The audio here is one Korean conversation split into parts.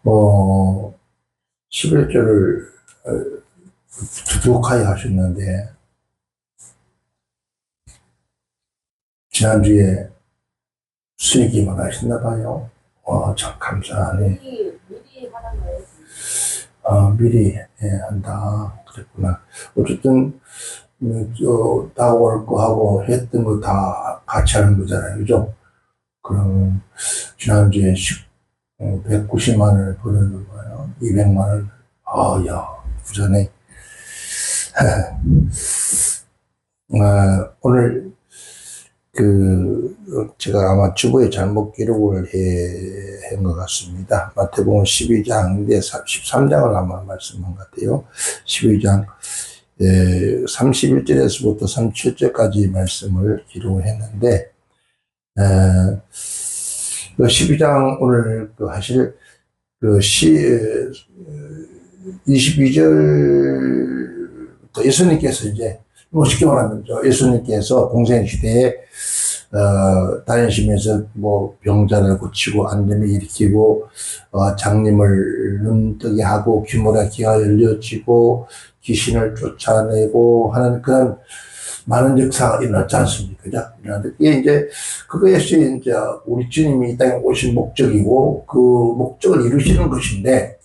어, 11절을 두둑하게 하셨는데, 지난주에 수익이만 하셨나 봐요. 참 감사하네. 미리 하는 거예요? 미리 한다. 그랬구나. 어쨌든 다가올 거하고 했던 거 다 같이 하는 거잖아요. 그죠? 그럼 지난주에 190만 원을 벌었는 거예요. 200만 원. 야, 부자네. 오늘 제가 아마 주보에 잘못 기록을 한 것 같습니다. 마태복음 12장인데 13장을 아마 말씀한 것 같아요. 12장 31절에서부터 37절까지 말씀을 기록을 했는데, 12장 오늘 하실 22절부터 예수님께서 이제 쉽게 말하면 예수님께서 공생 시대에 다니시면서 병자를 고치고 안림을 일으키고 장님을 눈뜨게 하고 귀모라 귀가 열려지고 귀신을 쫓아내고 하는 그런 많은 역사가 일어났지 않습니까? 이게 이제 그것이 이제 우리 주님이 이 땅에 오신 목적이고 그 목적을 이루시는 것인데,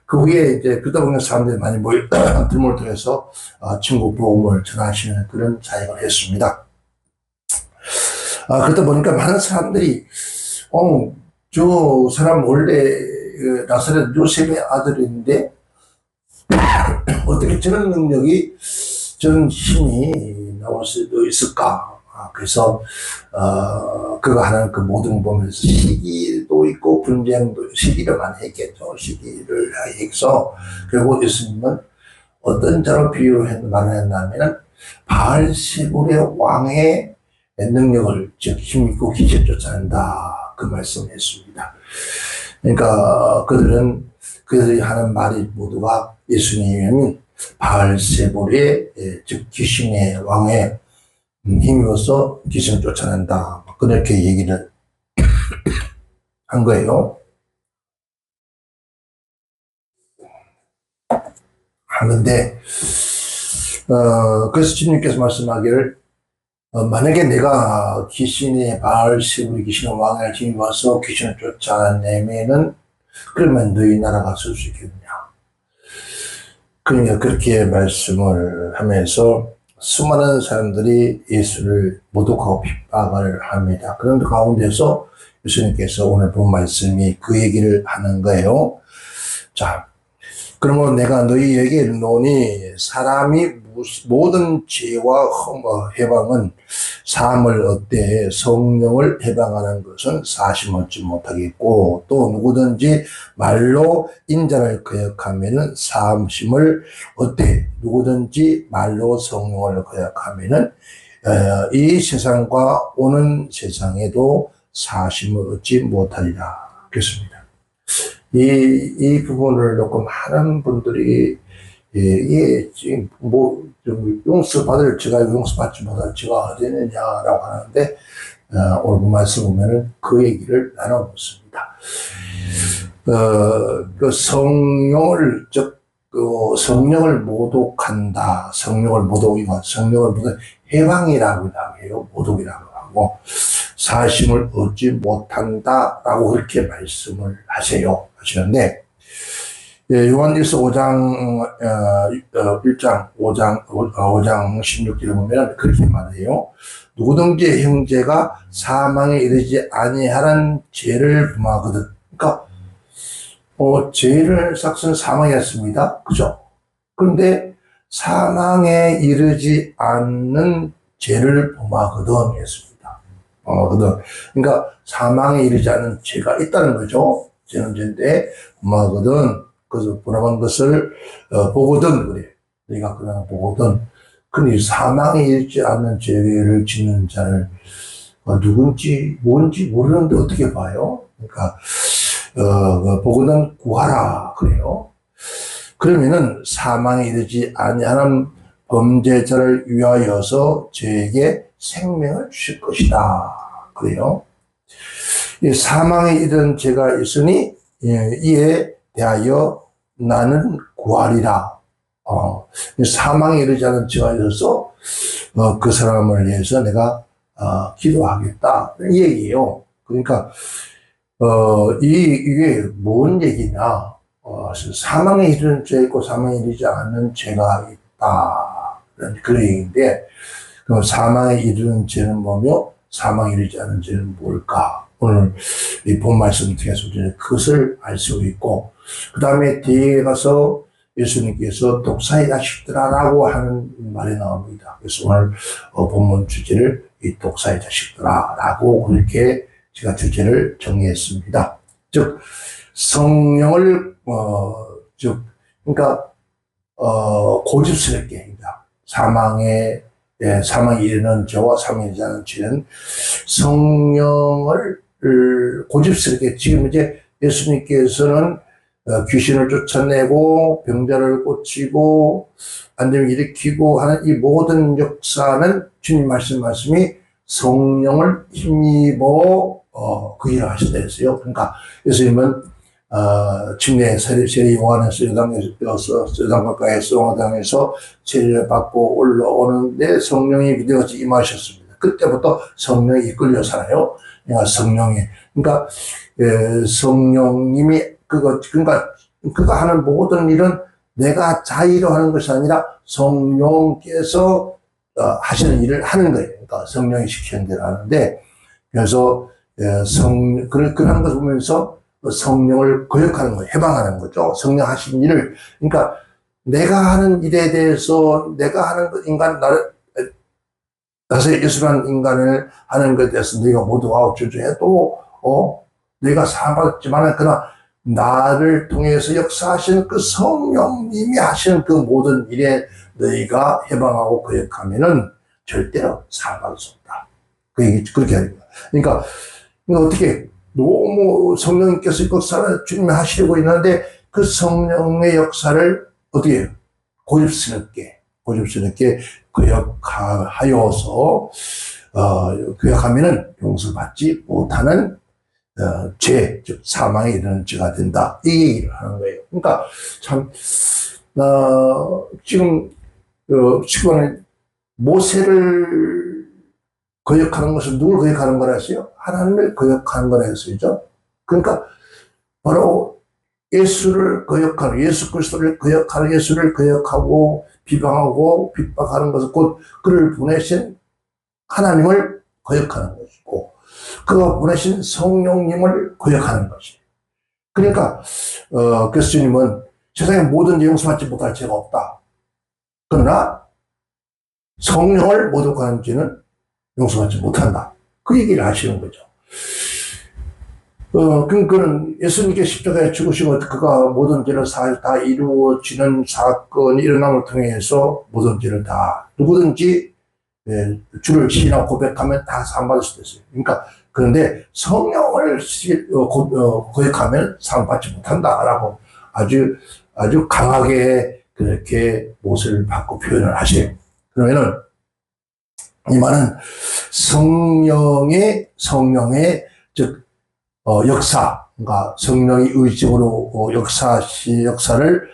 그 후에 이제 그러다 보면 사람들이 많이 들몰 통해서 천국 복음을 전하시는 그런 사역을 했습니다. 그러다 보니까 많은 사람들이 저 사람 원래 나사렛 요셉의 아들인데 어떻게 저런 능력이, 저런 힘이 나올 수도 있을까? 그래서 그가 하는 그 모든 보면서 시기도 있고 분쟁도, 시기를 많이 했겠죠. 시기를 해서 결국 예수님은 어떤 자로 비유를 말을 했냐면 바알세불의 왕의 능력을, 즉 힘있고 귀신 쫓아낸다, 그 말씀을 했습니다. 그러니까 그들이 하는 말이 모두가 예수님이 바알세불의, 즉 귀신의 왕의 힘으로써 귀신을 쫓아낸다, 그렇게 얘기를 한 거예요. 하는데 그래서 주님께서 말씀하기를 만약에 내가 귀신의 바알세불의 귀신의 왕의 힘입어서 귀신을 쫓아내면은 그러면 너희 나라가 설 수 있겠느냐. 그러니까 그렇게 말씀을 하면서 수많은 사람들이 예수를 모독하고 핍박을 합니다. 그런 가운데서 예수님께서 오늘 본 말씀이 그 얘기를 하는 거예요. 자, 그러면 내가 너희에게 이르노니 사람이 모든 죄와 해방은 사함을 얻되 성령을 해방하는 것은 사심 얻지 못하겠고, 또 누구든지 말로 인자를 거역하면은 사함심을 얻되 누구든지 말로 성령을 거역하면은 이 세상과 오는 세상에도 사심을 얻지 못하리라. 그렇습니다. 이 부분을 놓고 많은 분들이 지금 용서받을 제가 용서받지 못할 죄가 어디 있느냐라고 하는데, 오늘 그 말씀 보면은 그 얘기를 나눠봤습니다. 그 성령을, 즉 성령을 모독한다, 성령을 해방이라고 해요. 모독이라고 하고 사심을 얻지 못한다라고 그렇게 말씀을 하시는데, 요한일서 5장 16절에 보면 그렇게 말해요. 누구든지 형제가 사망에 이르지 아니하란 죄를 범하거든. 그러니까 죄를 삭은 사망이었습니다. 그죠? 그런데 사망에 이르지 않는 죄를 범하거든 했습니다. 그러니까 사망에 이르지 않는 죄가 있다는 거죠. 죄는 죄인데 범하거든. 그래서 범한 것을 보거든 그래. 내가 그러나 보거든. 근데 사망에 이르지 않는 죄를 짓는 자를 누군지 뭔지 모르는데 어떻게 봐요? 그러니까 보거든 구하라 그래요. 그러면은 사망에 이르지 아니하는 범죄자를 위하여서 저에게 생명을 주실 것이다 그래요. 이 사망에 이른 죄가 있으니 이에 대하여 나는 구하리라. 사망에 이르지 않은 죄가 있어서 그 사람을 위해서 내가 기도하겠다 이 얘기예요. 그러니까 이게 뭔 얘기냐? 사망에 이르는 죄 있고 사망에 이르지 않는 죄가 있다 그런 얘기인데, 그럼 사망에 이르는 죄는 뭐며 사망에 이르지 않는 죄는 뭘까? 오늘 이 본 말씀 통해서 우리는 그것을 알 수 있고, 그 다음에 뒤에 가서 예수님께서 독사의 자식들아라고 하는 말이 나옵니다. 그래서 오늘 본문 주제를 이 독사의 자식들아라고 그렇게 제가 주제를 정리했습니다. 즉 성령을 그러니까 고집스럽게 사망에 이르는 죄와 사망에 이르지 않은 죄는 성령을 고집스럽게, 지금 이제 예수님께서는 귀신을 쫓아내고 병자를 고치고 안정을 일으키고 하는 이 모든 역사는 주님 말씀이 성령을 힘입어 그 일을 하시다 했어요. 그러니까 예수님은 침례 세례 요한에서 요단강가에서 용화당에서 세례를 받고 올라오는데 성령이 비되어서 임하셨습니다. 그때부터 성령이 이끌려 살아요. 그러니까 성령님이 그러니까 그가 하는 모든 일은 내가 자의로 하는 것이 아니라 성령께서 하시는 일을 하는 거예요. 그러니까 성령이 시키는 대로 하는데, 그래서 그런 것을 보면서 성령을 거역하는 거예요. 해방하는 거죠. 성령 하신 일을. 그러니까 내가 하는 일에 대해서, 내가 하는 나서 예수라는 인간을 하는 것에 대해서 너희가 모두 저주해도 너희가 사함받았지만, 그러나 나를 통해서 역사하시는 그 성령님이 하시는 그 모든 일에 너희가 해방하고 거역하면은 절대로 사함받을 수 없다. 그 얘기 그렇게 하는 거야. 그러니까 어떻게 너무 성령님께서 역사를 주님이 하시려고 있는데 그 성령의 역사를 어떻게 해요? 고집스럽게 거역하여서 거역하면은 용서받지 못하는 죄, 즉 사망에 이르는 죄가 된다. 이 얘기를 하는 거예요. 그러니까 참 지금 모세를 거역하는 것은 누굴 거역하는 거라 했어요? 하나님을 거역하는 거라 했어요. 그러니까 바로 예수를 거역하는, 예수 그리스도를 거역하는, 예수를 거역하고 비방하고 핍박하는 것은 곧 그를 보내신 하나님을 거역하는 것이고, 그가 보내신 성령님을 거역하는 것이에요. 그러니까 그래서 주님은 세상에 모든 용서받지 못할 죄가 없다. 그러나 성령을 못 거역하는 죄는 용서받지 못한다. 그 얘기를 하시는 거죠. 그는 예수님께 십자가에 죽으시고 그가 모든 죄를 다 이루어지는 사건이 일어남을 통해서 모든 죄를 다 누구든지 주를 시인하고 고백하면 다 사함받을 수 있어요. 그러니까 그런데 성령을 거역하면 사함받지 못한다라고 아주 강하게 그렇게 못을 받고 표현을 하세요. 그러면은 이 말은 성령의 즉 역사, 그러니까 성령이 의식으로 역사를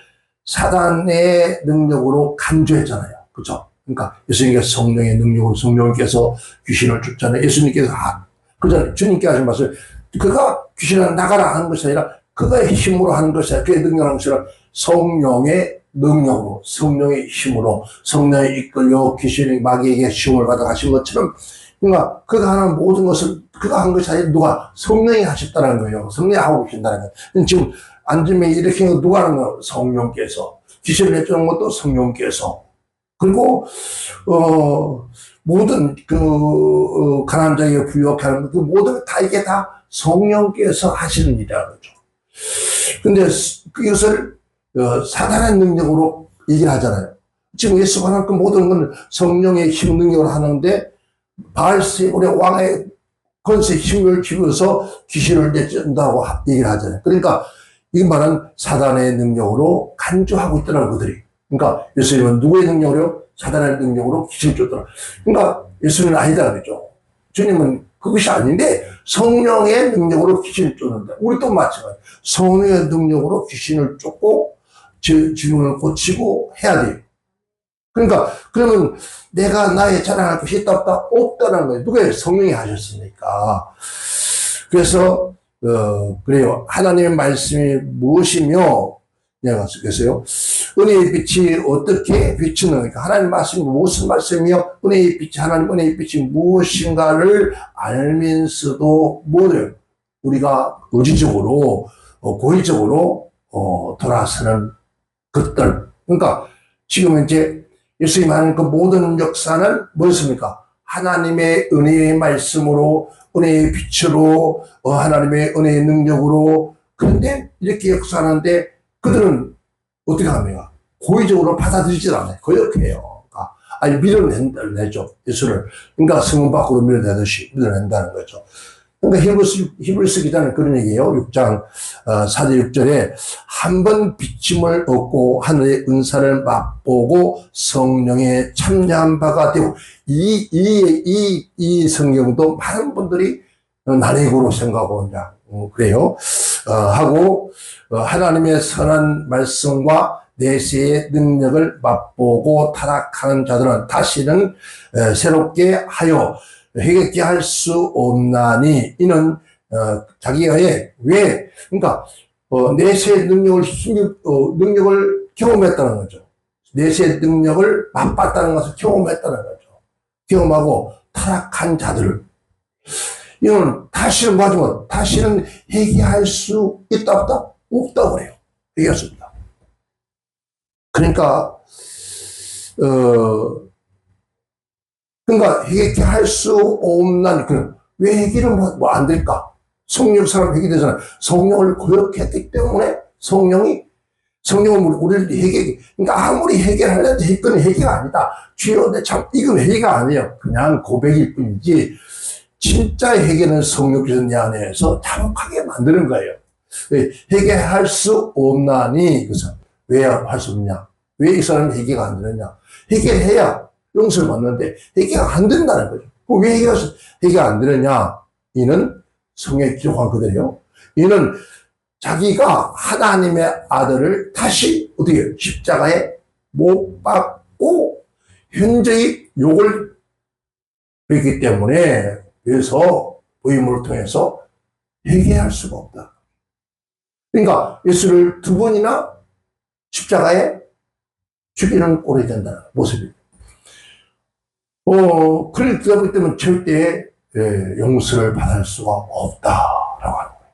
사단의 능력으로 간주했잖아요. 그죠? 그러니까 예수님께서 성령의 능력으로 성령께서 귀신을 쫓잖아요. 예수님께서 그잖아요. 주님께 하신 말씀, 그가 귀신을 나가라 하는 것이 아니라 그가 힘으로 하는 것이 아니라 그의 능력을 하는 것이 아니라 성령의 능력으로, 성령의 힘으로, 성령에 이끌려 귀신이 마귀에게 시험을 받아 가신 것처럼, 그러니까 그가 하는 모든 것을 그가 한 것이 아니라 누가? 성령이 하셨다는 거예요. 성령이 하고 계신다는 거예요. 지금 안짐에 일으킨 거 누가 하는 거예요? 성령께서. 귀신을 내쫓는 것도 성령께서. 그리고 모든 가난한 자에게 부유하게 하는 그 모든 다 이게 다 성령께서 하시는 일이라는 거죠. 근데 이것을 사단의 능력으로 얘기를 하잖아요. 지금 예수가 하는 그 모든 건 성령의 힘 능력으로 하는데 바알세불의 왕의 권세 힘을 기울여서 귀신을 내쫓는다고 얘기를 하잖아요. 그러니까 이 말은 사단의 능력으로 간주하고 있더라는 그들이. 그러니까 예수님은 누구의 능력으로? 사단의 능력으로 귀신을 쫓더라. 그러니까 예수님은 아니다 그러죠. 주님은 그것이 아닌데 성령의 능력으로 귀신을 쫓는다. 우리도 마찬가지. 성령의 능력으로 귀신을 쫓고 질문을 고치고 해야 돼요. 그러니까 그러면 내가 나의 자랑할 것이 있다 없다? 없다는 거예요. 누가 성령이 하셨으니까. 그래서 그래요. 하나님의 말씀이 무엇이며 내가 쓰겠어요. 은혜의 빛이 어떻게 비추는가? 하나님의 말씀이 무슨 말씀이며 은혜의 빛이 하나님 은혜의 빛이 무엇인가를 알면서도 뭐를 우리가 의지적으로 고의적으로 돌아서는 것들. 그러니까 지금 이제 예수님이 하는 그 모든 역사는 무엇입니까? 하나님의 은혜의 말씀으로 은혜의 빛으로 하나님의 은혜의 능력으로 그런데 이렇게 역사하는데 그들은 어떻게 합니까? 고의적으로 받아들이질 않아요. 거역해요. 아니 밀어내죠. 예수를. 그러니까 성문 밖으로 밀어내듯이 밀어낸다는 거죠. 그러니까 히브리서 기자는 그런 얘기예요. 6장 4절 6절에 한 번 비침을 얻고 하늘의 은사를 맛보고 성령에 참여한 바가 되고 이 성경도 많은 분들이 난해구로 생각하고 그래요. 하고 하나님의 선한 말씀과 내세의 능력을 맛보고 타락하는 자들은 다시는 새롭게 하여 회개케 할 수 없나니 이는 자기가 왜 그러니까 내세의 능력을 경험했다는 거죠. 내세의 능력을 맛봤다는 것을 경험했다는 거죠. 경험하고 타락한 자들을 이건 다시는 뭐하지만 다시는 회개할 수 있다 없다? 없다고 그래요. 회개할 수 없다. 그러니까 회개케 할 수 없는 왜 회개를 뭐 안 될까? 성령 사람 회개되잖아요. 성령을 고역했기 때문에 성령은 우리를 회개, 그러니까 아무리 회개를 하려도 이건 회개가 아니다. 주여, 이건 회개가 아니에요. 그냥 고백일 뿐이지. 진짜 회개는 성령께서 내 안에서 자복하게 만드는 거예요. 회개할 수 없나니, 그래서 왜 할 수 없냐? 왜 이 사람이 회개가 안 되느냐? 회개해야 용서를 받는데 회개가 안 된다는 거죠. 왜 회개가 안 되느냐? 이는 성경에 기록한 그대로요. 이는 자기가 하나님의 아들을 다시 어떻게 십자가에 못 박고 현저히 욕을 했기 때문에 그래서 부임을 통해서 회개할 수가 없다. 그러니까 예수를 두 번이나 십자가에 죽이는 꼴이 된다는 모습이에요. 그렇기 때문에 절대 용서를 받을 수가 없다라고 하는 거예요.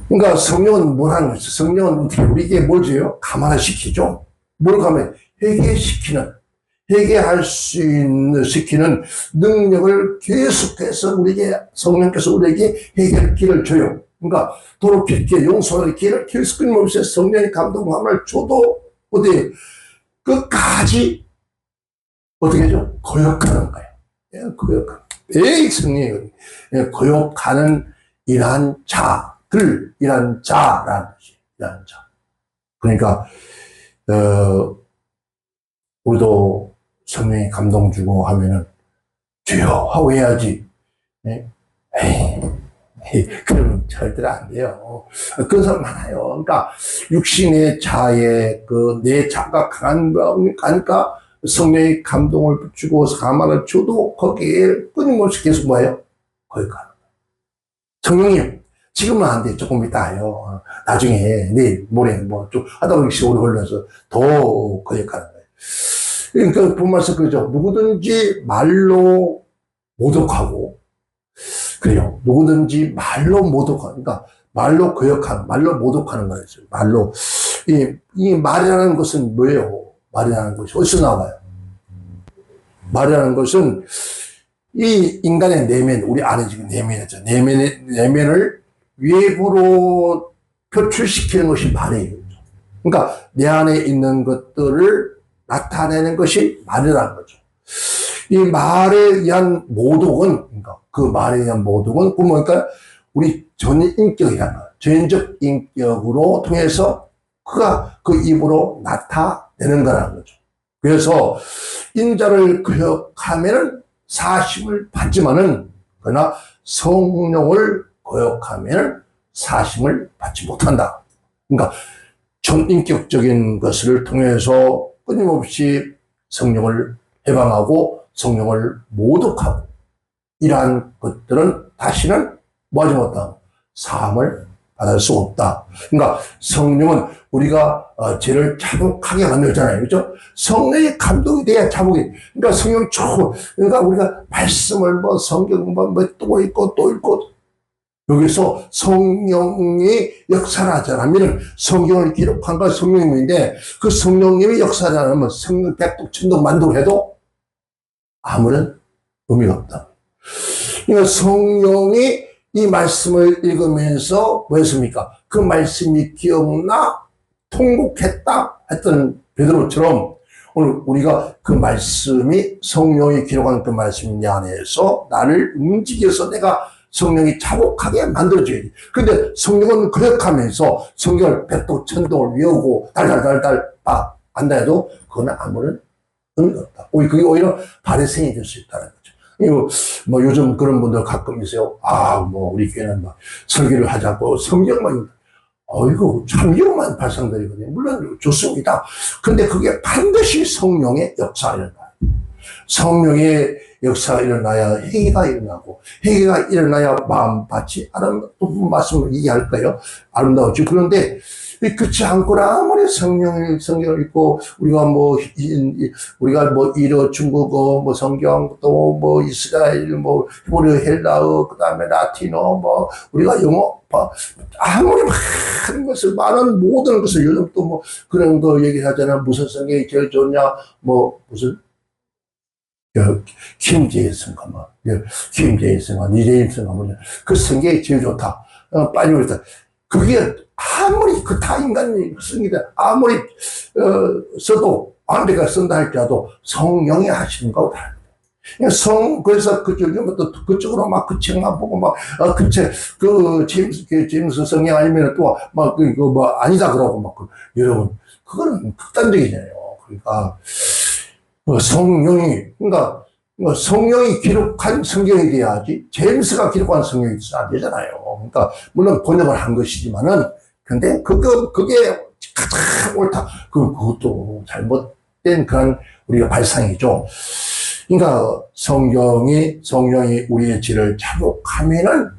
그러니까 성령은 뭘 하는 거죠? 성령은 어떻게 우리에게 뭘 줘요? 감화를 시키죠. 뭘 감화해? 회개할 수 있는 시키는 능력을 계속해서 성령께서 우리에게 회개할 길을 줘요. 그러니까 돌이킬 길, 용서할 길을 계속 끊임없이 성령의 감동함을 줘도 어디 끝까지 어떻게 하죠? 거역하는 거예요. 거역하는. 성령이 거역하는 이러한 자라는 뜻이, 이러한 자. 그러니까, 우리도 성령이 감동 주고 하면은, 주여! 하고 해야지. 그러면 절대로 안 돼요. 그런 사람 많아요. 그러니까, 육신의 자에, 내 자가 강하니까, 성령의 감동을 주고 감화를 줘도 거기에 끊임없이 계속 뭐예요? 거역하는 거예요. 성령님, 지금은 안 돼. 조금 이따 해요. 나중에, 내일, 모레, 좀 하다 보니 시간이 흘러서 더 거역하는 거예요. 그러니까 본말씀 그러죠. 누구든지 말로 모독하고, 그래요. 누구든지 말로 모독하는, 그러니까 말로 거역하는, 말로 모독하는 거였어요. 말로. 이 말이라는 것은 뭐예요? 말이라는 것이 어디서 나와요? 말이라는 것은 이 인간의 내면, 우리 안에 지금 내면이죠. 내면을 외부로 표출시키는 것이 말이에요. 그러니까 내 안에 있는 것들을 나타내는 것이 말이라는 거죠. 이 말에 의한 모독은, 그러니까 그 말에 의한 모독은 뭐니까 우리 전인격이라는 거예요. 전인적 인격으로 통해서 그가 그 입으로 나타내는 거라는 거죠. 그래서 인자를 거역하면은 사심을 받지만은, 그러나 성령을 거역하면 사심을 받지 못한다. 그러니까 전인격적인 것을 통해서 끊임없이 성령을 해방하고 성령을 모독하고 이러한 것들은 다시는 뭐하지 못하고 사함을 받을 수 없다. 그러니까 성령은 우리가 죄를 자복하게 만들잖아요. 그렇죠? 성령의 감동이 돼야 자복이. 그러니까 성령 그러니까 우리가 말씀을 성경 또 읽고 또 읽고 여기서 성령이 역사를 하지 않으면 성경을 기록한 건 성령님인데 그 성령님이 역사를 하면 성령 백독천독 만두를 해도 아무런 의미가 없다. 그러니까 성령이 이 말씀을 읽으면서 뭐 했습니까? 그 말씀이 기억나 통곡했다 했던 베드로처럼 오늘 우리가 그 말씀이 성령이 기록한 그 말씀 안에서 나를 움직여서 내가 성령이 자복하게 만들어줘야지. 근데 성령은 거역하면서 성경을 백독천독을 외우고 달달달달 안다 해도 그건 아무런 의미가 없다. 그게 오히려 바리새인이 될 수 있다는 거죠. 이거 뭐 요즘 그런 분들 가끔 있어요. 우리 교회는 막 설교를 하자고 성경만 이거 참경만 발상들이거든요. 물론 좋습니다. 근데 그게 반드시 성령의 역사가 일어나요. 성령의 역사가 일어나야 회개가 일어나고 회개가 일어나야 마음밭이 아름다운 말씀을 얘기할 거예요. 아름다웠죠. 그런데 그렇지 않고나 아무리 성경을 읽고 우리가 일어 중국어 성경 또 이스라엘 히브리 헬라어 그다음에 라틴어 우리가 영어 아무리 많은 모든 것을 요즘 또 그런 거 얘기하잖아. 무슨 성경이 제일 좋냐 무슨 김제일성가 김제일성가 니제일성가 그 성경이 제일 좋다. 빨리 오랬다. 그게 아무리 다 인간이 씁니다. 아무리 써도 안배가 쓴다 할지라도 성령이 하시는 거하고 다릅니다. 그래서 그쪽으로 그 책만 보고 제임스 성경 아니면 또 아니다 그러고 여러분 그거는 극단적이잖아요. 그러니까 성령이 기록한 성경이 돼야지 제임스가 기록한 성경이 안 되잖아요. 그러니까 물론 번역을 한 것이지만은 근데 그게 가장 옳다. 그것도 잘못된 그런 우리가 발상이죠. 그러니까 성령이 우리의 죄를 자복하면은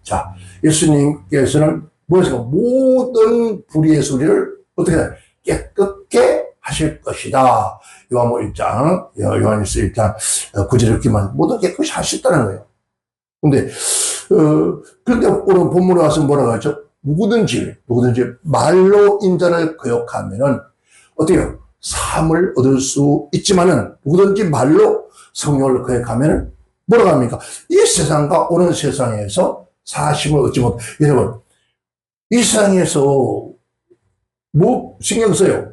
자 예수님께서는 모든 불의의 소리를 어떻게 깨끗게 하실 것이다. 요한일서 1장 9절 이렇게만 모두 깨끗이 하셨다는 거예요. 그런데 오늘 본문에 와서 뭐라고 하죠? 누구든지 말로 인자를 거역하면은 어떻게 해요? 사함을 얻을 수 있지만은 누구든지 말로 성령을 거역하면은 뭐라고 합니까? 이 세상과 오는 세상에서 사심을 얻지 못. 여러분 이 세상에서 신경 써요.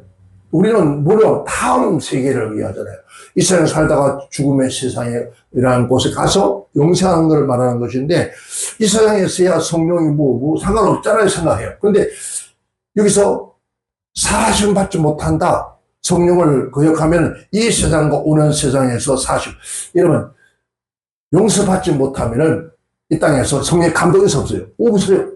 우리는 무려 다음 세계를 의하잖아요. 이 세상에 살다가 죽음의 세상이라는 곳에 가서 영생하는 걸 말하는 것인데 이 세상에서야 성령이 상관없잖아요 생각해요. 그런데 여기서 사심 받지 못한다. 성령을 거역하면 이 세상과 오는 세상에서 여러분 용서받지 못하면은 이 땅에서 성령의 감동이 없어요. 없어요.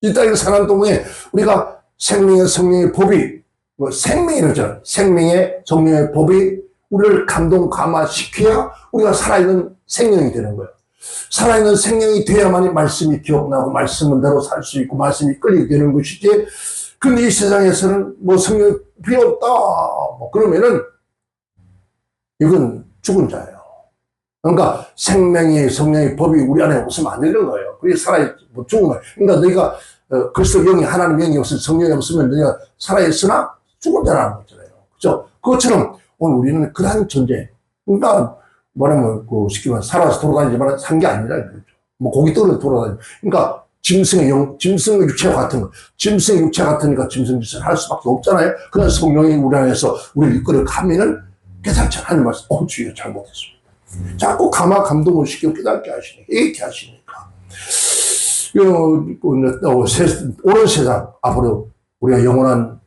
이 땅에서 사는 동안에 우리가 성령의 법이 생명이잖아요. 성령의 법이 우리를 감동 감화시켜야 우리가 살아있는 생명이 되는 거예요. 살아있는 생명이 돼야만이 말씀이 기억나고 말씀대로 살 수 있고 말씀이 끌리게 되는 것이지. 근데 이 세상에서는 성령이 필요 없다. 그러면은 이건 죽은 자예요. 그러니까 성령의 법이 우리 안에 없으면 안 되는 거예요. 그게 죽은 거예요. 그러니까 너희가 그리스도 영이 하나님 영이 없으면 성령이 없으면 너희가 살아있으나 죽은 자라는 거잖아요. 그죠? 그것처럼 오늘 우리는 그러한 존재. 그러니까 쉽게 말하면 살아서 돌아다니지만 산 게 아니라 그렇죠. 고기 떠서 돌아다니고. 그러니까 짐승의 육체와 같은 거. 짐승의 육체 같으니까 짐승 짓을 할 수밖에 없잖아요. 그런 성령이 우리 안에서 우리를 이끌어 가면은 깨닫지 않는 말씀. 주여 잘못했습니다. 자꾸 감동을 시켜 깨닫게 하시니까. 이렇게 하시니까. 오는 세상, 앞으로 우리가 영원한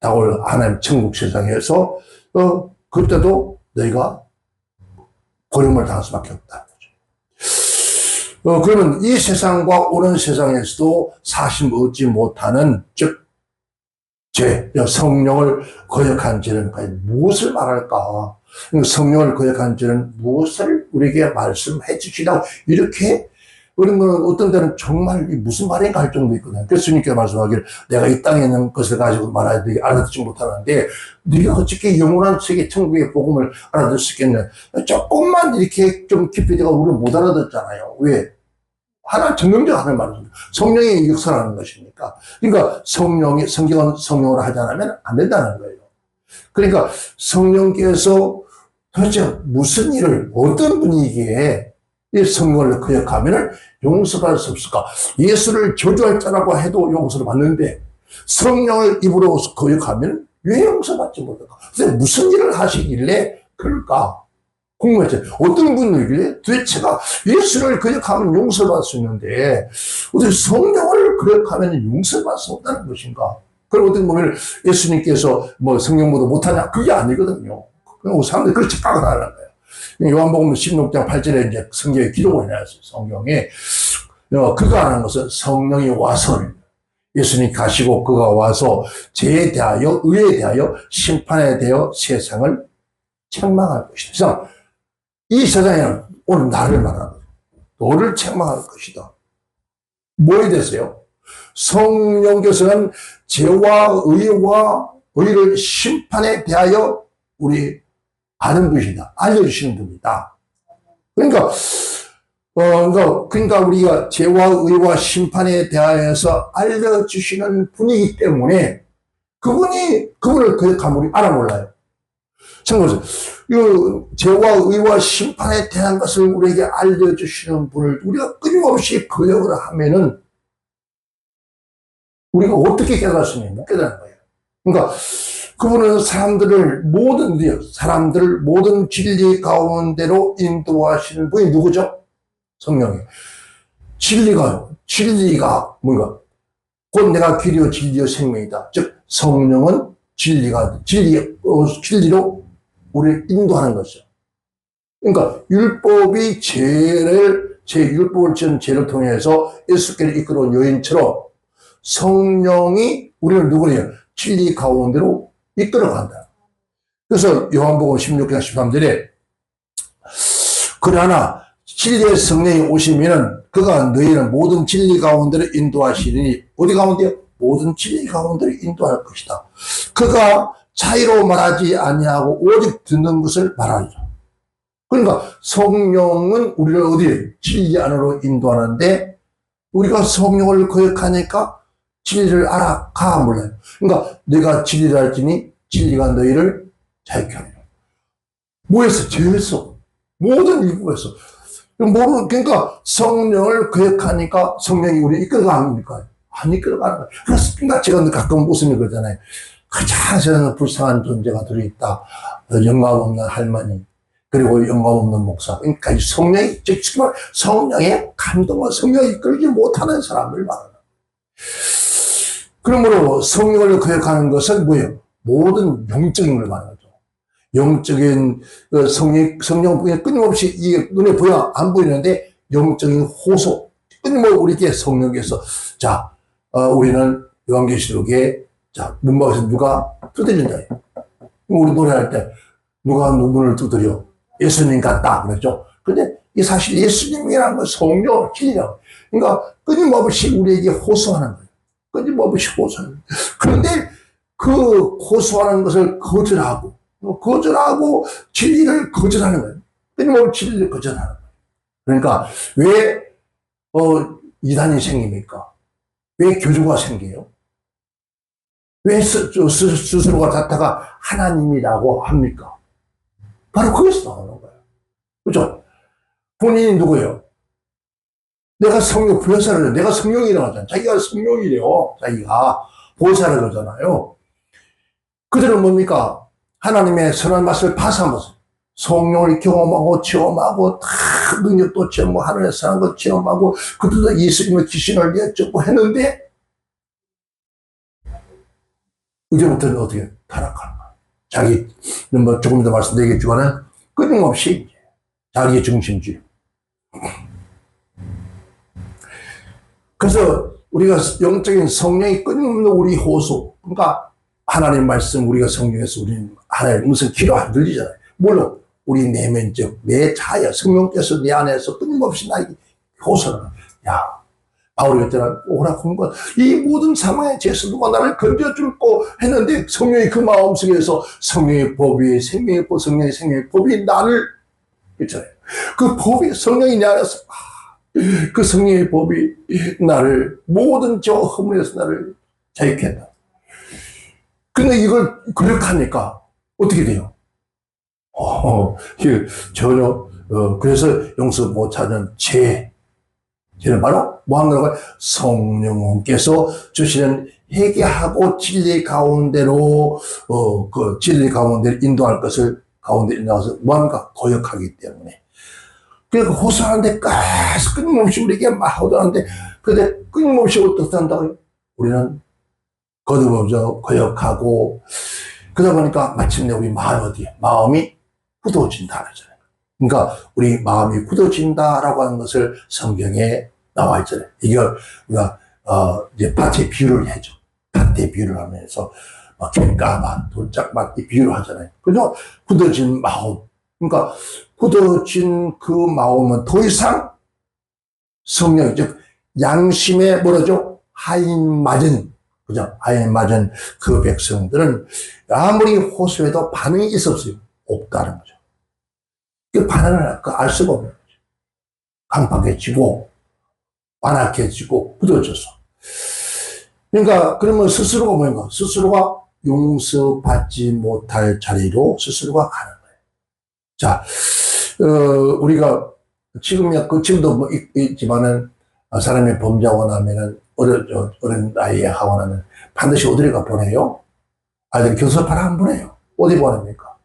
다올 하나님 천국 세상에서, 그때도 너희가 버림을 당할 수밖에 없다는 거죠. 그러면 이 세상과 오는 세상에서도 사심 얻지 못하는, 즉, 성령을 거역한 죄는 무엇을 말할까? 성령을 거역한 죄는 무엇을 우리에게 말씀해 주시라고, 이렇게 그런 건 어떤 때는 정말 무슨 말인가 할 정도 있거든요. 그래서 주님께서 말씀하기를 내가 이 땅에 있는 것을 가지고 말하야 되게 알아듣지 못하는데 네가 어떻게 영원한 세계 천국의 복음을 알아듣을 수 있겠냐. 조금만 이렇게 좀 깊이 들어가 우리는 못 알아듣잖아요. 왜? 하나 전능적 하는 말입니다. 성령이 역사하는 것이니까. 그러니까 성경은 성령으로 하지 않으면 안 된다는 거예요. 그러니까 성령께서 도대체 무슨 일을 어떤 분위기에 이 성령을 거역하면 용서받을 수 없을까? 예수를 저주할 자라고 해도 용서를 받는데 성령을 입으로 거역하면 왜 용서받지 못할까? 근데 무슨 일을 하시길래 그럴까? 궁금했죠. 어떤 분들이길래 도대체가 예수를 거역하면 용서를 받을 수 있는데 어떻게 성령을 거역하면 용서를 받을 수 없다는 것인가? 그리고 어떤 보면 예수님께서 뭐 성령보다 못하냐? 그게 아니거든요. 사람들이 그렇게 착각을 하는 거예요. 요한복음 16장 8절에 이제 성경에 기록을 해놨어요. 성경에. 그가 하는 것은 성령이 와서 예수님 가시고 그가 와서 죄에 대하여, 의에 대하여, 심판에 대하여 세상을 책망할 것이다. 이 세상에는 오늘 나를 말하는 거예요. 너를 책망할 것이다. 뭐에 대해서요? 성령께서는 죄와 의를 심판에 대하여 우리 아는 분이다. 알려주시는 분이다. 그러니까 우리가 죄와 의와 심판에 대하여서 알려주시는 분이기 때문에 그분을 거역하면 우리 알아 몰라요. 참고로, 죄와 의와 심판에 대한 것을 우리에게 알려주시는 분을 우리가 끊임없이 거역을 하면은 우리가 어떻게 깨달을 수 있냐? 못 깨달는 거예요. 그러니까 그분은 사람들을 모든 진리 가운데로 인도하시는 분이 누구죠? 성령이. 진리가 뭔가? 곧 내가 길이요 진리요 생명이다. 즉 성령은 진리로 우리를 인도하는 것이죠. 그러니까 율법이 율법을 지은 죄를 통해서 예수께를 이끌어온 요인처럼 성령이 우리를 누구래요? 진리 가운데로 이끌어간다. 그래서 요한복음 16장 13절에 그러나 진리의 성령이 오시면은 그가 너희는 모든 진리 가운데로 인도하시리니 어디 가운데요? 모든 진리 가운데로 인도할 것이다. 그가 차이로 말하지 아니하고 오직 듣는 것을 말하리라. 그러니까 성령은 우리를 어디에? 진리 안으로 인도하는데 우리가 성령을 거역하니까 진리를 알아가 몰라요. 그러니까 내가 진리를 알지니 진리가 너희를 자유케 하리라. 뭐였어? 죄였어. 모든 일부였어. 그러니까 성령을 거역하니까 성령이 우리를 이끌어갑니까? 안 이끌어가는 거예요. 그러니까 제가 가끔 웃으면 그러잖아요. 가장 세상에 불쌍한 존재가 들어있다. 영감 없는 할머니, 그리고 영감 없는 목사. 그러니까 이 성령이, 즉, 성령의 감동과 성령이 이끌지 못하는 사람을 말하는 거예요. 그러므로 성령을 거역하는 것은 뭐예요? 모든 영적인 걸 말하는 거죠. 영적인 성령이 끊임없이 이게 눈에 보여 안 보이는데 영적인 호소, 끊임없이 우리에게 성령께서 우리는 요한계시록에 문밖에서 누가 두드린다. 우리 노래할 때 누가 문을 두드려? 예수님 같다 그랬죠. 근데 이 사실 예수님이라는 건 성령 진리라고. 그러니까 끊임없이 우리에게 호소하는 거예요. 끊임없이 호소하는 거예요. 그런데 그 호소하는 것을 거절하고 진리를 거절하는 거예요. 끊임없이 진리를 거절하는 거예요. 그러니까 왜 이단이 생깁니까? 왜 교주가 생겨요? 왜 스스로가 자타가 하나님이라고 합니까? 바로 거기서 나오는 거예요. 그죠? 본인이 누구예요? 내가 성령이라고 하잖아요. 자기가 성령이래요. 자기가 보살을 그러잖아요. 그들은 뭡니까? 하나님의 선한 맛을 파산하면서 성령을 경험하고 체험하고 다 능력도 체험하고 하늘에 사는 것 체험하고 그들도 예수님의 귀신을 내쫓고 했는데 이제부터는 어떻게 타락하는 거야. 자기 조금 더 말씀드리겠지만은 끊임없이 자기 중심주의. 그래서 우리가 영적인 성령이 끊임없는 우리 호소, 그러니까 하나님 말씀 우리가 성령에서 우리는 하나님 무슨 기도 안 들리잖아요. 물론 우리 내면적 내 자야 성령께서 내 안에서 끊임없이 나에게 호소를 야 바울이 그랬잖아. 오라 공부 이 모든 상황의 죄에서 누가 나를 건져줄 거 했는데 성령이 그 마음속에서 성령의 법이 생명의 법 성령의 생명의 법이 나를 있잖아요. 그 법이 성령이 내 안에서 그 성령의 법이 나를 모든 죄와 허물에서 나를 자유케 한다. 근데 이걸 그렇게 하니까 어떻게 돼요? 전혀 그래서 용서 못하는 죄는 바로 뭐 하는 거가 성령께서 주시는 회개하고 진리 가운데로 그 진리 가운데로 인도할 것을 가운데 인도해서 뭐합니까? 거역하기 때문에. 그러니까 호소하는데 계속 끊임없이 우리에게 막 호소하는데 근데 끊임없이 어떻게 한다고요? 우리는 거듭어져 거역하고 그러다 보니까 마침내 우리 마음이 어디에? 마음이 굳어진다 그러잖아요. 그러니까 우리 마음이 굳어진다라고 하는 것을 성경에 나와 있잖아요. 이걸 우리가 이제 밭에 비유를 해줘. 밭에 비유를 하면서 막 길가밭, 돌짝밭 이 비유를 하잖아요. 그래서 굳어진 마음. 그러니까 굳어진 그 마음은 더 이상 성령, 즉 양심에 뭐라죠? 하인 맞은, 그죠? 하인 맞은 그 백성들은 아무리 호소해도 반응이 있었어요. 없다는 거죠. 그 반응을 알 수가 없는 거죠. 강팍해지고 완악해지고 굳어져서. 그러니까 그러면 스스로가 뭐인가? 스스로가 용서받지 못할 자리로 스스로가 가는 거예요. 자, 우리가 지금도 뭐 있지만은 사람이 범죄하고 나면은 어린 나이에 하고 나면 반드시 어디를 가 보내요? 아이들 교섭하러 안 보내요. 어디 보냅니까?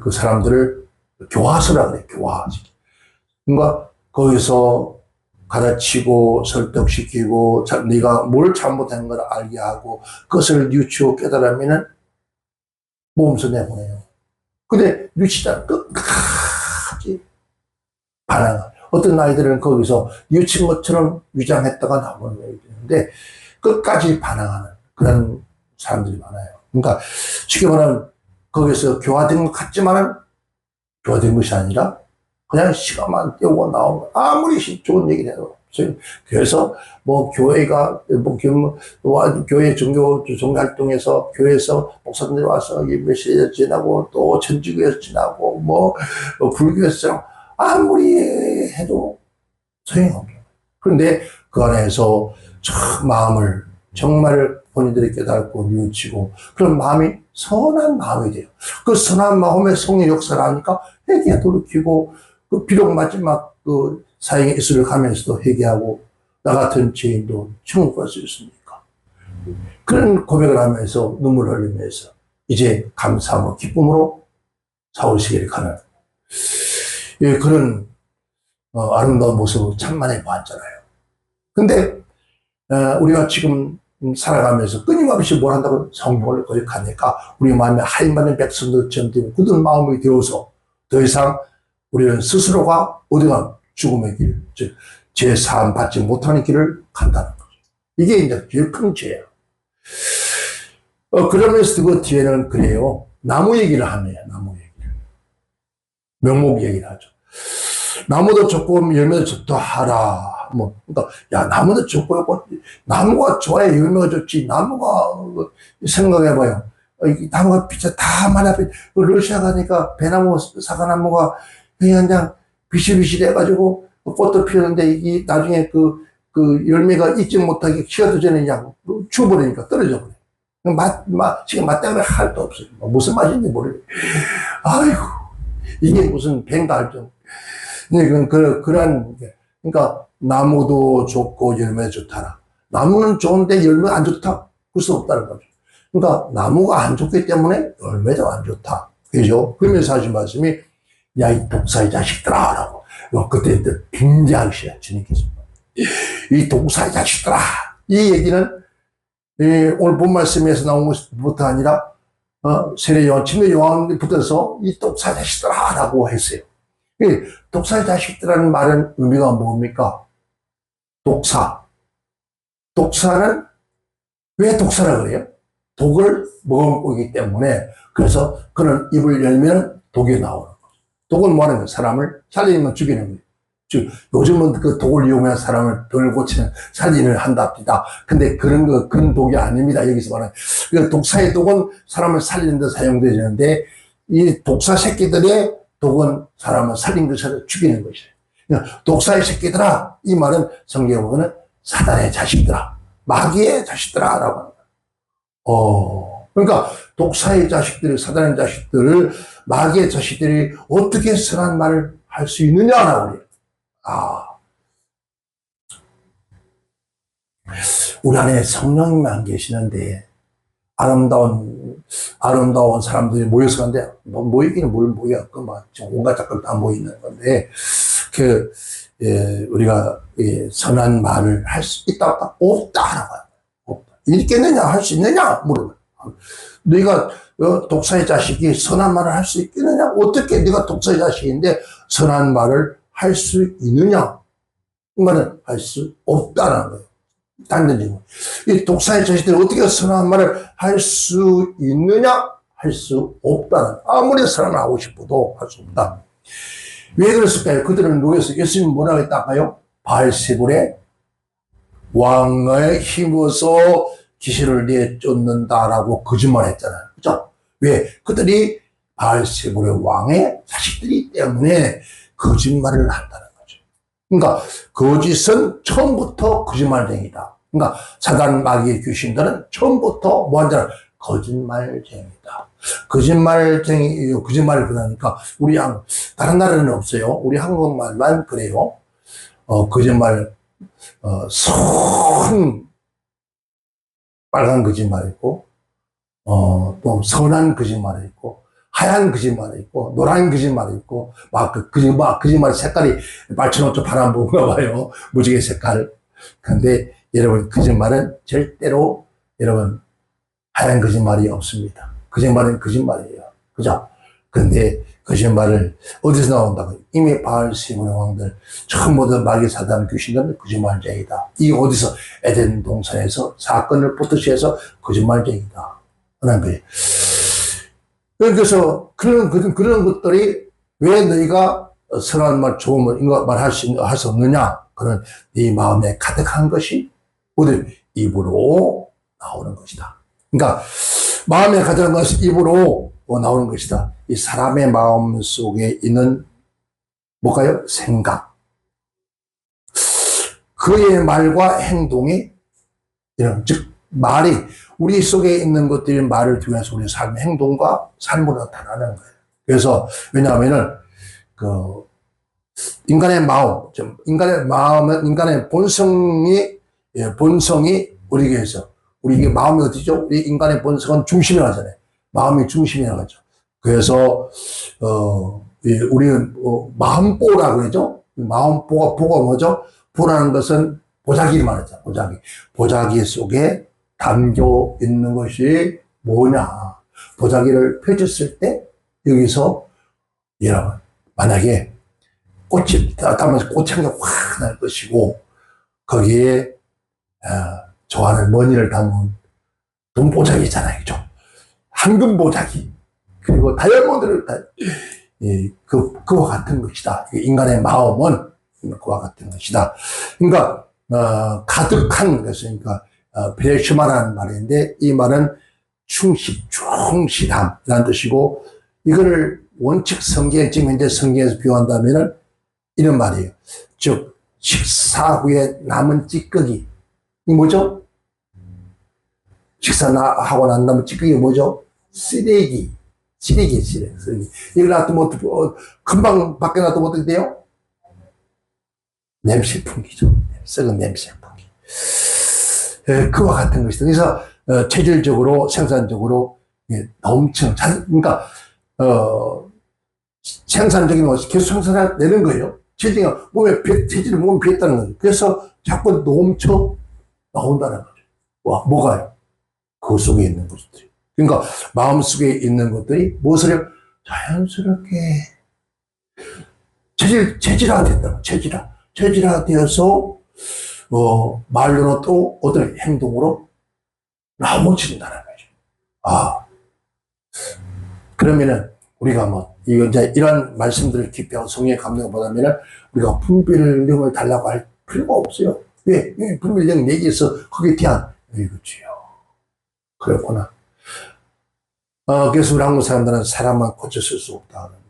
그 사람들을 교화서라 그래, 교화서. 그러니까 거기서 가르치고 설득시키고 네가 뭘 잘못한 걸 알게 하고 그것을 뉘우치고 깨달으면은 모험서 내보내요. 근데 뉘우치다 끝까지 반항. 어떤 아이들은 거기서 뉘우친 것처럼 위장했다가 나오는 애들인데 끝까지 반항하는 그런 사람들이 많아요. 그러니까 쉽게 말하면 거기서 교화된 것 같지만은 교화된 것이 아니라 그냥 시간만 떼고 나오면 아무리 좋은 얘기를 해도 그래서 뭐 교회가 교회 종교 활동에서 교회에서 목사님들이 와서 메시지 지나고 또 천주교에서 지나고 뭐 불교에서 아무리 해도 소용없어요. 그런데 그 안에서 마음을 정말 본인들이 깨닫고 뉘우치고 그런 마음이 선한 마음이 돼요. 그 선한 마음에 성령 역사를 하니까 회개에 돌이키고 그 비록 마지막 그 사형의 이슬을 가면서도 회개하고 나 같은 죄인도 천국 갈 수 있습니까? 그런 고백을 하면서 눈물을 흘리면서 이제 감사하고 기쁨으로 사후세계를 가는 그런 아름다운 모습을 참 많이 봤잖아요. 근데 우리가 지금 살아가면서 끊임없이 뭘 한다고 성령을 거역하니까 우리 마음에 하인받는 백성들처럼 굳은 마음이 되어서 더 이상 우리는 스스로가 어디가 죽음의 길, 즉 죄사함 받지 못하는 길을 간다는 거죠. 이게 이제 제일 큰 죄예요. 그러면서 그 뒤에는 그래요. 나무 얘기를 하네요. 나무 얘기를. 명목 얘기를 하죠. 나무도 좋고 열매도 좋다 하라. 그러니까 야 나무도 좋고 나무가 좋아야 열매가 좋지. 나무가 생각해봐요. 나무가 빛이 다 많아. 러시아 가니까 배나무 사과나무가 그냥 비실비실해가지고 꽃도 피우는데 이 나중에 그 열매가 익지 못하게 키워도 전에 그냥 추워버리니까 떨어져 버려. 지금 맛 때문에 할도 없어요. 무슨 맛인지 모르겠어요. 아이고 이게 무슨 뱅가 할정. 그러니까 나무도 좋고 열매 좋다라. 나무는 좋은데 열매가 안 좋다. 그럴 수 없다는 거죠. 그러니까 나무가 안 좋기 때문에 열매도 안 좋다. 그죠? 그러면서 하신 말씀이 야, 이 독사의 자식들아 라고. 그때 빙자하기 시작 주님께서. 이 독사의 자식들아. 이 얘기는 오늘 본 말씀에서 나온 것부터 아니라 세례 요한, 침례 요한에 붙어서 이 독사의 자식들아 라고 했어요. 이 독사의 자식들이라는 말은 의미가 뭡니까? 독사. 독사는 왜 독사라 그래요? 독을 먹기 때문에. 그래서 그는 입을 열면 독이 나오는 거죠. 독은 뭐 하는 거예요? 사람을 살리면 죽이는 거예요. 즉, 요즘은 그 독을 이용해서 사람을 병을 고치는 살인을 한답니다. 근데 그런 독이 아닙니다. 여기서 말하는. 그 독사의 독은 사람을 살리는 데 사용되는데, 이 독사 새끼들의 독은 사람을 살린 것처럼 죽이는 것이에요. 그러니까 독사의 새끼들아, 이 말은 성경에 보면 사단의 자식들아, 마귀의 자식들아, 라고 합니다. 그러니까 독사의 자식들이, 사단의 자식들을, 마귀의 자식들이 어떻게 선한 말을 할 수 있느냐라고 그래요. 우리 안에 성령님만 계시는데, 아름다운 사람들이 모여서 가는데, 뭐 모이기는 뭘 모여. 지금 온갖 작들 다 모이는 건데, 우리가 선한 말을 할 수 있다, 없다라고 해요. 없다. 있겠느냐, 할 수 있느냐, 물어봐요. 너희가 독사의 자식이 선한 말을 할 수 있겠느냐? 어떻게 네가 독사의 자식인데 선한 말을 할 수 있느냐? 이 말은 할 수 없다라는 거예요. 단정적인 거예요. 이 독사의 자식들이 어떻게 선한 말을 할 수 있느냐? 할 수 없다는 거예요. 아무리 선한 말 하고 싶어도 할 수 없다. 왜 그랬을까요? 그들은 누구였어요? 예수님 뭐라고 했다까요? 바알세불의 왕에 힘어서 기실을 내쫓는다라고 거짓말 했잖아요. 그죠? 왜? 그들이 바알세불의 왕의 자식들이기 때문에 거짓말을 한다는 거죠. 그러니까 거짓은 처음부터 거짓말쟁이다. 그러니까 사단 마귀의 귀신들은 처음부터 뭐한 자는 거짓말쟁이다. 거짓말을 그러니까 다른 나라는 없어요. 우리 한국말만 그래요. 거짓말, 빨간 거짓말이 있고, 또 선한 거짓말이 있고, 하얀 거짓말이 있고, 노란 거짓말이 있고, 거짓말 색깔이 말처럼 파란본가 봐요. 무지개 색깔. 근데 여러분, 거짓말은 절대로 여러분, 하얀 거짓말이 없습니다. 거짓말은 거짓말이에요. 그죠? 근데 거짓말을 어디서 나온다고? 이미 바알세불의 왕들, 처음부터 마귀 사단 귀신들은 거짓말쟁이다. 이 어디서? 에덴 동산에서 사건을 붙듯이 거짓말쟁이다. 하는 거예요. 그래서 그런 것들이 왜 너희가 선한 말, 좋은 말 할 수 없느냐? 그런 네 마음에 가득한 것이 어디? 입으로 나오는 것이다. 그러니까 마음에 가득한 것이 입으로 나오는 것이다. 이 사람의 마음 속에 있는 뭘까요? 생각. 그의 말과 행동이 즉 말이 우리 속에 있는 것들이 말을 통해서 우리 삶의 행동과 삶으로 나타나는 거예요. 그래서 왜냐하면은 인간의 마음은 인간의 본성이 우리에게서 우리 마음이 어디죠? 우리 인간의 본성은 중심이라고 하잖아요. 마음이 중심이라고 하죠. 그래서, 우리는, 마음보라고 그러죠? 보가 뭐죠? 보라는 것은 보자기를 말하죠. 보자기 속에 담겨 있는 것이 뭐냐. 보자기를 펼쳤을 때, 여기서, 여러분, 만약에 꽃이, 담아서 꽃이 한 개 확 날 것이고, 거기에, 좋아하는 머니를 담은 돈보자기잖아요. 그죠? 황금 보자기. 그리고 다이아몬드를, 그와 같은 것이다. 인간의 마음은 그와 같은 것이다. 그러니까, 가득한 것은, 그러니까, 베레슈마라는 말인데, 이 말은 충실함이라는 뜻이고, 이거를 원칙 지금 현재 성경에서 비유한다면은 이런 말이에요. 즉, 식사 후에 남은 찌꺼기. 이 뭐죠? 식사하고 난 다음에 찌꺼기 뭐죠? 쓰레기. 이걸 놔두면 금방 밖에 놔두면 어떻게 돼요? 냄새 풍기죠. 썩은 냄새 풍기. 그와 같은 것이다. 그래서, 체질적으로, 생산적으로, 그러니까, 생산적인 것이 계속 생산되는 거예요. 체질이 몸에 비었다는 거죠. 그래서 자꾸 넘쳐 나온다는 거죠. 뭐가요? 그 속에 있는 것들이. 그러니까 마음 속에 있는 것들이 무엇을 자연스럽게 체질화됐다. 체질화되어서, 말로는 또 어떤 행동으로 나무친다는 거죠. 아, 그러면은, 우리가 이거 이제 이런 말씀들을 기피하고 성령의 감동을 받으면은, 우리가 분별력을 달라고 할 필요가 없어요. 왜? 분별력 내기에서 거기에 대한, 그렇지요. 그렇구나. 그래서 우리 한국 사람들은 사람만 고쳤을 수 없다 하는데,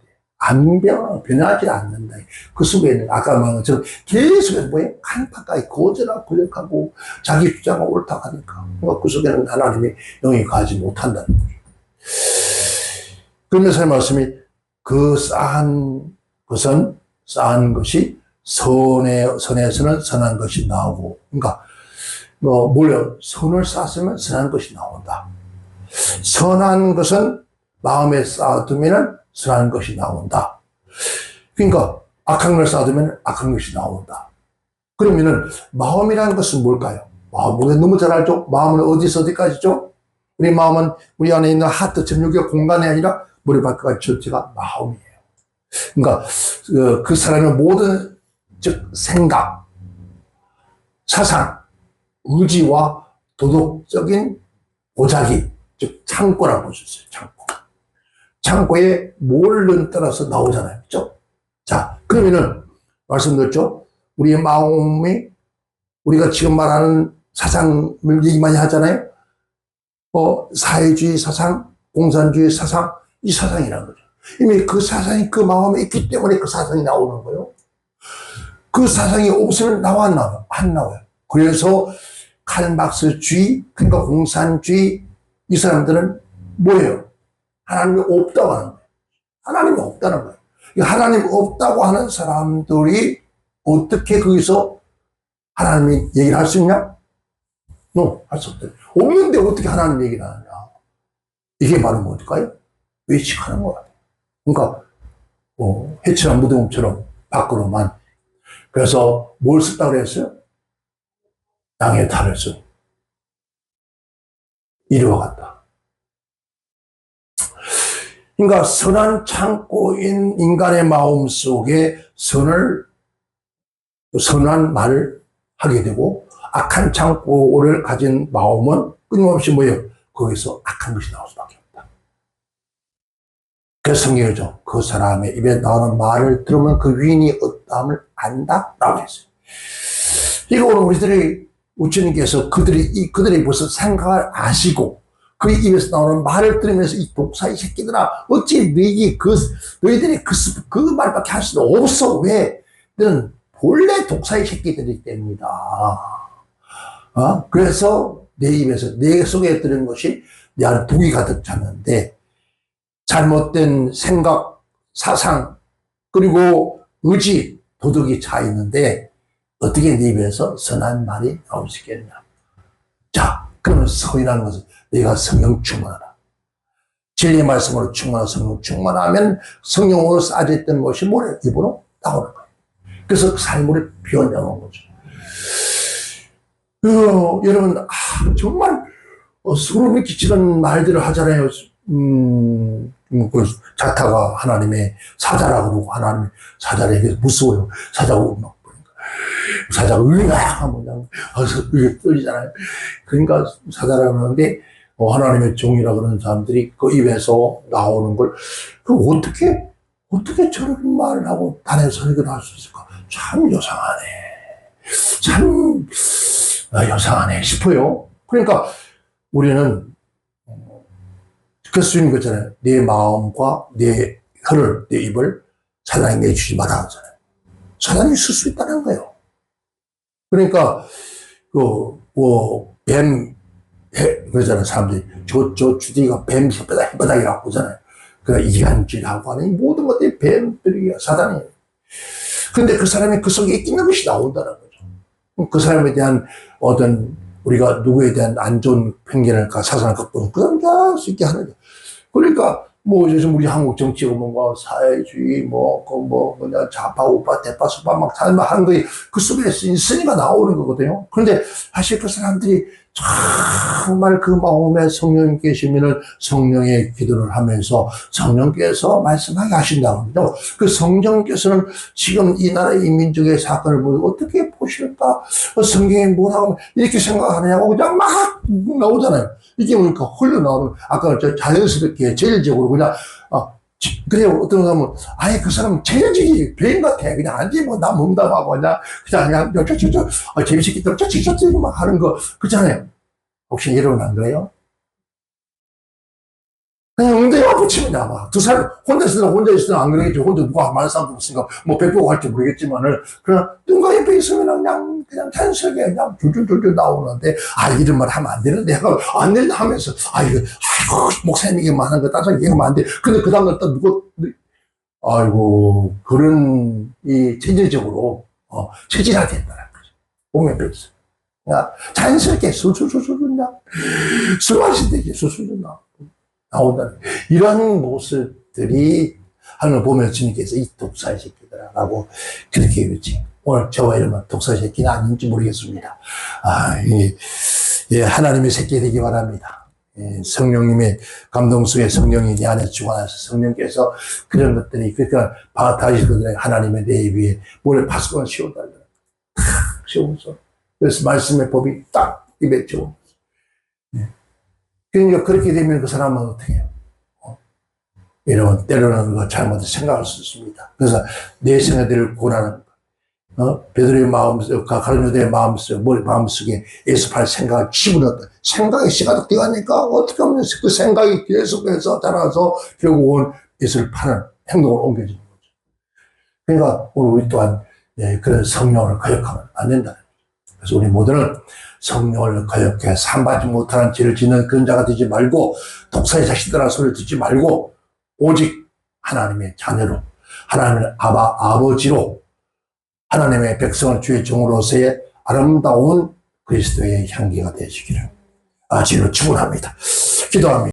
안 변하지 않는다. 그 속에는, 아까 말한 것처럼 계속 한타까지 거절하고 권력하고 자기 주장을 옳다고 하니까. 그 속에는 하나님의 영이 가지 못한다는 거죠. 그러면서 말씀이 그 쌓은 것이 선에서는 선한 것이 나오고, 그러니까, 선을 쌓으면 선한 것이 나온다. 선한 것은 마음에 쌓아두면 선한 것이 나온다. 그러니까 악한 걸 쌓아두면 악한 것이 나온다. 그러면은 마음이라는 것은 뭘까요? 우리가 너무 잘 알죠? 마음은 어디서 어디까지죠? 우리 마음은 우리 안에 있는 하트 점육의 공간이 아니라 머리 발끝까지 전체가 마음이에요. 그러니까 그 사람의 모든 즉 생각, 사상, 의지와 도덕적인 보자기, 즉 창고라고 보셨어요. 창고에 뭘 따라서 나오잖아요. 그렇죠? 자, 그러면은 말씀드렸죠? 우리의 마음이 우리가 지금 말하는 사상을 얘기 많이 하잖아요. 사회주의 사상, 공산주의 사상, 이 사상이라는 거죠. 이미 그 사상이 그 마음에 있기 때문에 그 사상이 나오는 거예요. 그 사상이 없으면 안 나와요. 그래서 칼막스주의, 그러니까 공산주의, 이 사람들은 뭐예요? 하나님이 없다고 하는 거예요. 하나님이 없다는 거예요. 하나님 없다고 하는 사람들이 어떻게 거기서 하나님 얘기를 할 수 있냐? 할 수 없다. 없는데 어떻게 하나님 얘기를 하느냐? 이게 바로 뭘까요? 외식하는 거예요. 그러니까 해치한 무덤처럼 밖으로만. 그래서 뭘 썼다고 그랬어요? 땅에 탈을 쓴 이리와 같다. 그러니까 선한 창고인 인간의 마음 속에 선한 말을 하게 되고, 악한 창고를 가진 마음은 끊임없이 뭐예요? 거기서 악한 것이 나올 수밖에 없다. 그래서 성경이죠. 그 사람의 입에 나오는 말을 들으면 그 위인이 어떠함을 안다? 라고 했어요. 이거 오늘 우리들이 우주님께서 그들이 벌써 생각을 아시고 그 입에서 나오는 말을 들으면서 이 독사의 새끼들아, 어찌 너희들이 그 말밖에 할 수는 없어. 왜? 너는 본래 독사의 새끼들이기 때문이다. 그래서 내 입에서, 내 속에 들은 것이 내 안에 독이 가득 찼는데, 잘못된 생각, 사상, 그리고 의지, 도덕이 차 있는데, 어떻게 네 입에서 선한 말이 나올 수 있겠냐. 자, 그러면 선이라는 것은 내가 성령 충만하라. 진리의 말씀으로 충만한 성령 충만하면 성령으로 쌓여있던 것이 뭐래? 입으로 나오는 거예요. 그래서 삶으로 변화하는 거죠. 여러분, 정말 소름이 끼치는 말들을 하잖아요. 자타가 하나님의 사자라고 그러고, 하나님의 사자에게 무서워요. 사자고 막 사자가 하면 그냥 떨리잖아요. 그러니까 사자라고 하는데, 하나님의 종이라고 그러는 사람들이 그 입에서 나오는 걸, 어떻게 저런 말을 하고 단에 설교를 할 수 있을까? 참 요상하네. 참 요상하네 싶어요. 그러니까 우리는 그래서 주님 그랬잖아요. 내 마음과 내 혀를, 내 입을 사단에게 내주지 마라 하잖아요. 사단이 있을 수 있다는 거예요. 그러니까 그러잖아요. 사람들이 저 주디가 뱀 혓바닥이라고 그러잖아요. 그러니까 이간질하고 하는 모든 것들이 뱀들이 사단이에요. 근데 그 사람이 그 속에 있는 것이 나온다는 거죠. 그 사람에 대한 우리가 누구에 대한 안 좋은 편견을 사상을 갖고 그 사람 다 수 있게 하는 거예요. 그러니까 요즘 우리 한국 정치가 뭔가 사회주의 좌파 우파 대파 수파 막 하는 거에 그 속에 있으니까 나오는 거거든요. 그런데 사실 그 사람들이 정말 그 마음에 성령님 계시면은 성령의 기도를 하면서 성령께서 말씀하게 하신다고. 그 성령께서는 지금 이 나라의 이 민족의 사건을 보고 어떻게 보실까? 성경에 뭐라고 이렇게 생각하느냐고 그냥 막 나오잖아요. 이게 뭡니까? 흘러나오는, 아까 저 자연스럽게 제일적으로 그냥, 그래요. 어떤 사람은, 아예 그 사람은 제일적이 배인 같아. 그냥 앉지 뭐, 나 몸담하고, 그냥, 재밌게, 막 하는 거, 그렇잖아요. 혹시 여러분 안 그래요? 그냥 엉덩이만 붙이면 나와. 두 사람, 혼자 있으면 안 그러겠죠. 혼자 누가 많은 사람도 없으니까, 뭐, 배포가 할지 모르겠지만은, 그냥, 누가 옆에 있으면 그냥 자연스럽게 그냥 줄줄줄줄 나오는데, 이런 말 하면 안 되는데, 안 된다 하면서, 이거, 목사님이 이게 많은 거 따서 얘기하면 안 돼. 근데 그 다음날 또 그런, 체질적으로, 체질화 된다는 거죠. 몸에 배있어. 그냥, 자연스럽게 술술술술 그냥, 술 마실 때 이게 술술술 나온다는 이런 모습들이 하늘 보면 주님께서 이 독사의 새끼들아라고 그렇게 그랬지. 오늘 저와 이름은 독사의 새끼는 아닌지 모르겠습니다. 하나님의 새끼 되기 바랍니다. 성령님의 감동 속에 성령이 내 안에 주관하셔서 성령께서 그런 것들이 그러니까 다시 그들의 하나님의 내 위에 모래 파수꾼을 씌워달라. 씌우면서 그래서 말씀의 법이 딱 입에 씌워. 그러니까 그렇게 되면 그 사람은 어떻게 해요? 이런 때로는 그 잘못 생각할 수 있습니다. 그래서 내 생애들을 고난하는 거. 베드로의 마음속, 가룟 유다의 마음속에 예수팔 생각을 집어넣었다. 생각이 씨가 뛰어가니까 어떻게 하면 그 생각이 계속해서 자라서 결국은 예수를 파는 행동을 옮겨지는 거죠. 그러니까 우리 또한 그런 성령을 거역하면 안 된다. 그래서 우리 모두는 성령을 거역해 삼받지 못하는 죄를 짓는 그런 자가 되지 말고 독사의 자식들아 소리를 듣지 말고 오직 하나님의 자녀로 하나님의 아버지로 하나님의 백성을 주의 종으로서의 아름다운 그리스도의 향기가 되시기를 주로 축원합니다. 기도합니다.